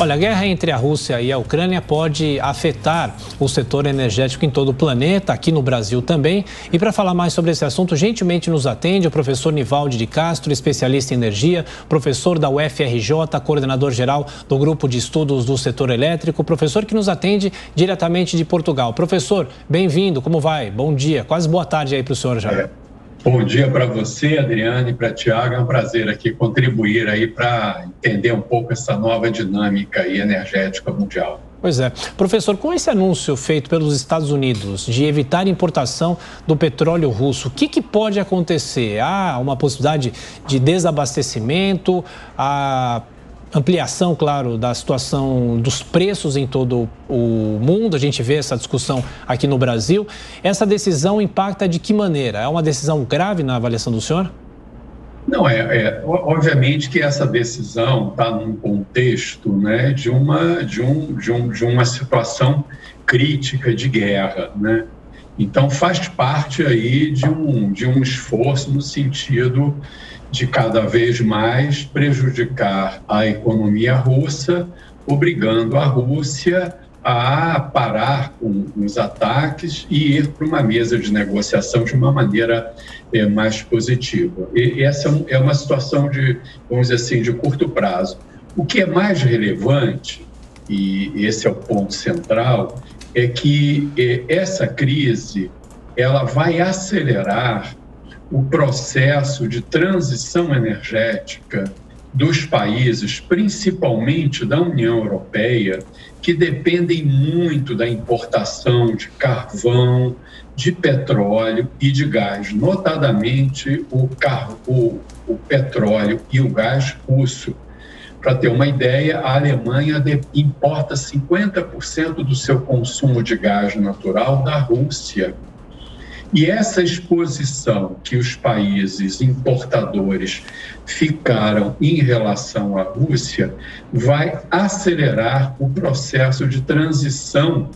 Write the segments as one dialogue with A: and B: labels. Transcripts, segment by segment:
A: Olha, a guerra entre a Rússia e a Ucrânia pode afetar o setor energético em todo o planeta, aqui no Brasil também. E para falar mais sobre esse assunto, gentilmente nos atende o professor Nivaldi de Castro, especialista em energia, professor da UFRJ, coordenador-geral do Grupo de Estudos do Setor Elétrico, professor que nos atende diretamente de Portugal. Professor, bem-vindo, como vai? Bom dia, quase boa tarde aí para o senhor já.
B: Bom dia para você, Adriane, e para Tiago. É um prazer aqui contribuir aí para entender um pouco essa nova dinâmica aí energética mundial.
A: Pois é. Professor, com esse anúncio feito pelos Estados Unidos de evitar a importação do petróleo russo, o que pode acontecer? Há uma possibilidade de desabastecimento, a ampliação, claro, da situação dos preços em todo o mundo. A gente vê essa discussão aqui no Brasil. Essa decisão impacta de que maneira? É uma decisão grave na avaliação do senhor?
B: Não, obviamente que essa decisão está num contexto, né, de uma situação crítica de guerra, né? Então faz parte aí de um esforço no sentido de cada vez mais prejudicar a economia russa, obrigando a Rússia a parar com os ataques e ir para uma mesa de negociação de uma maneira mais positiva. E essa é uma situação de, vamos dizer assim, de curto prazo. O que é mais relevante, e esse é o ponto central, é que essa crise ela vai acelerar o processo de transição energética dos países, principalmente da União Europeia, que dependem muito da importação de carvão, de petróleo e de gás, notadamente o petróleo e o gás russo. Para ter uma ideia, a Alemanha importa 50% do seu consumo de gás natural da Rússia. E essa exposição que os países importadores ficaram em relação à Rússia vai acelerar o processo de transição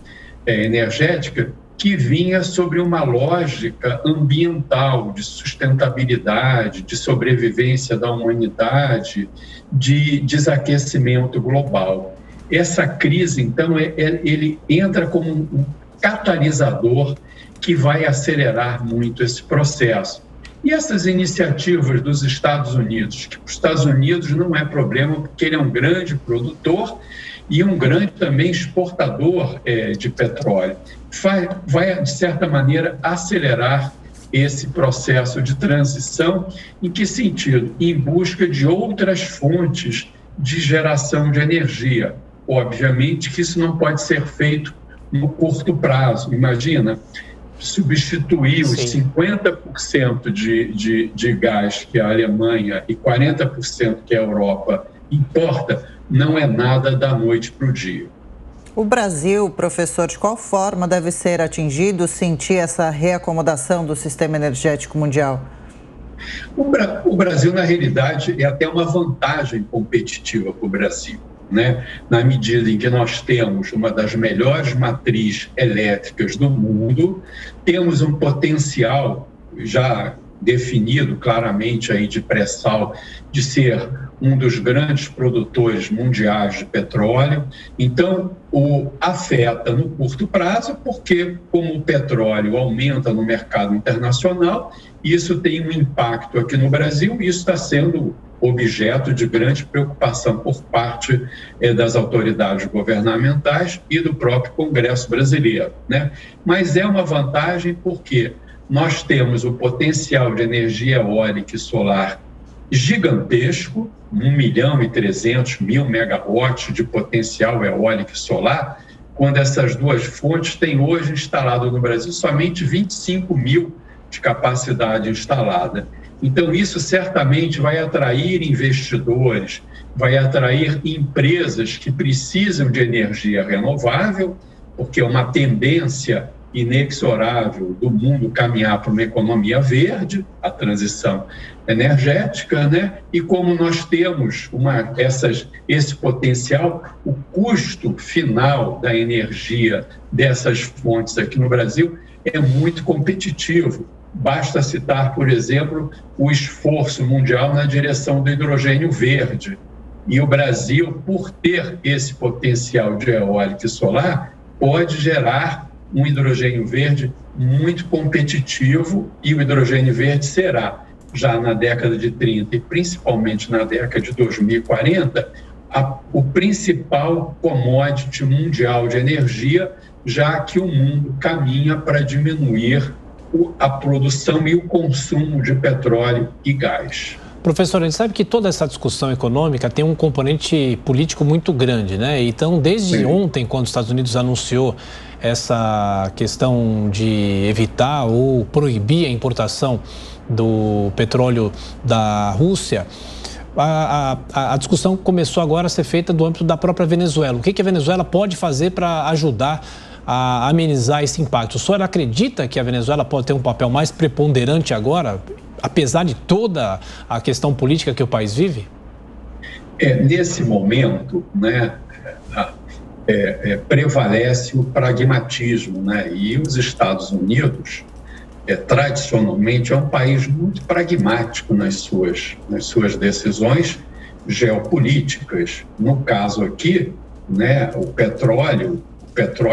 B: energética que vinha sobre uma lógica ambiental, de sustentabilidade, de sobrevivência da humanidade, de desaquecimento global. Essa crise, então, ele entra como um catalisador que vai acelerar muito esse processo. E essas iniciativas dos Estados Unidos, que os Estados Unidos não é problema, porque ele é um grande produtor e um grande também exportador de petróleo, vai, de certa maneira, acelerar esse processo de transição. Em que sentido? Em busca de outras fontes de geração de energia. Obviamente que isso não pode ser feito no curto prazo. Imagina, substituir os 50% de gás que a Alemanha e 40% que a Europa importa, não é nada da noite para o dia.
C: O Brasil, professor, de qual forma deve ser atingido, sentir essa reacomodação do sistema energético mundial?
B: O Brasil, na realidade, é até uma vantagem competitiva para o Brasil, né? Na medida em que nós temos uma das melhores matrizes elétricas do mundo, temos um potencial já definido claramente aí de pré-sal de ser um dos grandes produtores mundiais de petróleo. Então, afeta no curto prazo, porque como o petróleo aumenta no mercado internacional, isso tem um impacto aqui no Brasil e isso está sendo objeto de grande preocupação por parte das autoridades governamentais e do próprio Congresso brasileiro, né? Mas é uma vantagem porque nós temos o potencial de energia eólica e solar gigantesco, 1.300.000 megawatts de potencial eólico e solar, quando essas duas fontes têm hoje instalado no Brasil somente 25.000 de capacidade instalada. Então, isso certamente vai atrair investidores, vai atrair empresas que precisam de energia renovável, porque é uma tendência inexorável do mundo caminhar para uma economia verde, a transição energética, né? E como nós temos esse potencial, o custo final da energia dessas fontes aqui no Brasil é muito competitivo. Basta citar, por exemplo, o esforço mundial na direção do hidrogênio verde, E o Brasil, por ter esse potencial de eólica e solar, pode gerar um hidrogênio verde muito competitivo, e o hidrogênio verde será, já na década de 30 e principalmente na década de 2040, o principal commodity mundial de energia, já que o mundo caminha para diminuir a produção e o consumo de petróleo e gás.
A: Professor, a gente sabe que toda essa discussão econômica tem um componente político muito grande, né? Então, desde ontem, quando os Estados Unidos anunciou essa questão de evitar ou proibir a importação do petróleo da Rússia, a discussão começou agora a ser feita do âmbito da própria Venezuela. O que a Venezuela pode fazer para ajudar a amenizar esse impacto? O senhor acredita que a Venezuela pode ter um papel mais preponderante agora, apesar de toda a questão política que o país vive?
B: Nesse momento, né, prevalece o pragmatismo, né? E os Estados Unidos, tradicionalmente, é um país muito pragmático nas suas decisões geopolíticas. No caso aqui, né, o petróleo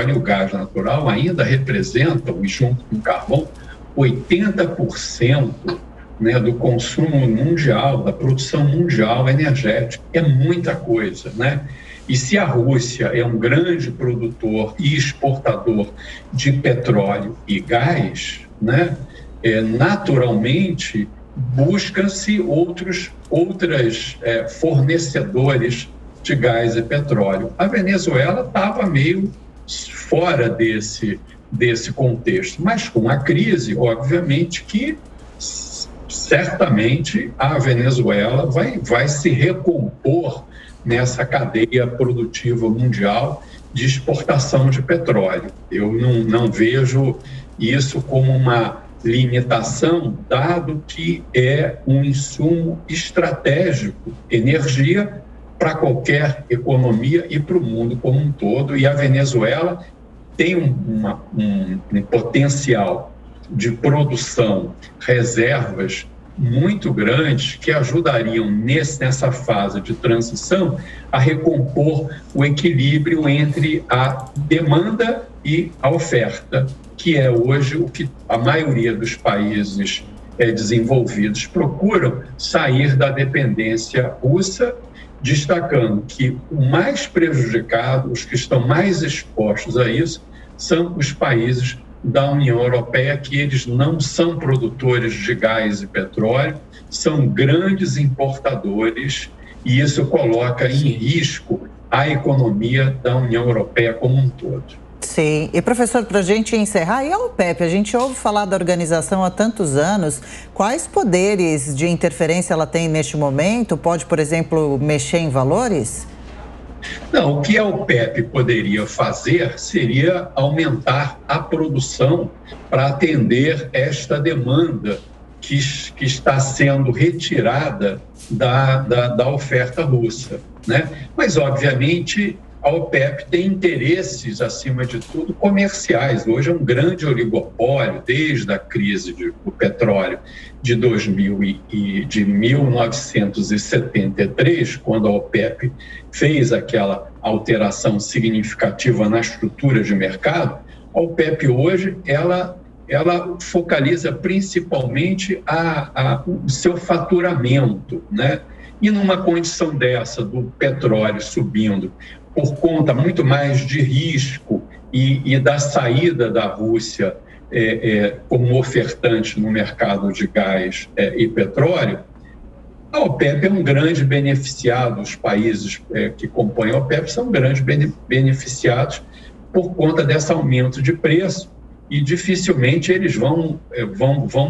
B: e o gás natural ainda representam, junto com o carvão, 80%, né, do consumo mundial, da produção mundial energética. É muita coisa, né? E se a Rússia é um grande produtor e exportador de petróleo e gás, né, naturalmente busca-se outros fornecedores de gás e petróleo. A Venezuela estava meio fora desse contexto, mas com a crise, obviamente que certamente a Venezuela vai se recompor nessa cadeia produtiva mundial de exportação de petróleo. Eu não vejo isso como uma limitação, dado que é um insumo estratégico, energia, para qualquer economia e para o mundo como um todo. E a Venezuela tem um potencial de produção, reservas muito grandes que ajudariam nessa fase de transição a recompor o equilíbrio entre a demanda e a oferta, que é hoje o que a maioria dos países desenvolvidos procuram sair da dependência russa, destacando que o mais prejudicado, os que estão mais expostos a isso, são os países da União Europeia, que eles não são produtores de gás e petróleo, são grandes importadores, e isso coloca em risco a economia da União Europeia como um todo.
C: Sim. E, professor, para a gente encerrar, e a OPEP? A gente ouve falar da organização há tantos anos. Quais poderes de interferência ela tem neste momento? Pode, por exemplo, mexer em valores?
B: Não, o que a OPEP poderia fazer seria aumentar a produção para atender esta demanda que está sendo retirada da oferta russa, né? Mas, obviamente, a OPEP tem interesses, acima de tudo, comerciais. Hoje é um grande oligopólio, desde a crise do petróleo de 1973, quando a OPEP fez aquela alteração significativa na estrutura de mercado. A OPEP hoje, ela focaliza principalmente o seu faturamento, né? E numa condição dessa, do petróleo subindo, por conta muito mais de risco e da saída da Rússia como ofertante no mercado de gás e petróleo, a OPEP é um grande beneficiado, os países que compõem a OPEP são grandes beneficiados por conta desse aumento de preço, e dificilmente eles vão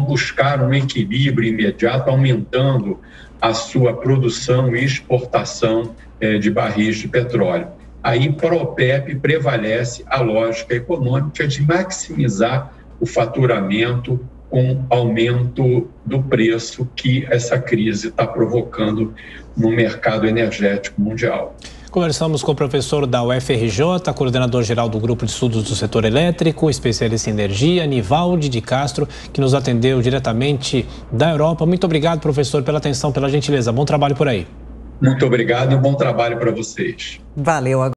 B: buscar um equilíbrio imediato, aumentando a sua produção e exportação de barris de petróleo. Aí, para a OPEP, prevalece a lógica econômica de maximizar o faturamento com aumento do preço que essa crise está provocando no mercado energético mundial.
A: Conversamos com o professor da UFRJ, coordenador-geral do Grupo de Estudos do Setor Elétrico, especialista em energia, Nivaldi de Castro, que nos atendeu diretamente da Europa. Muito obrigado, professor, pela atenção, pela gentileza. Bom trabalho por aí.
B: Muito obrigado e um bom trabalho para vocês.
C: Valeu.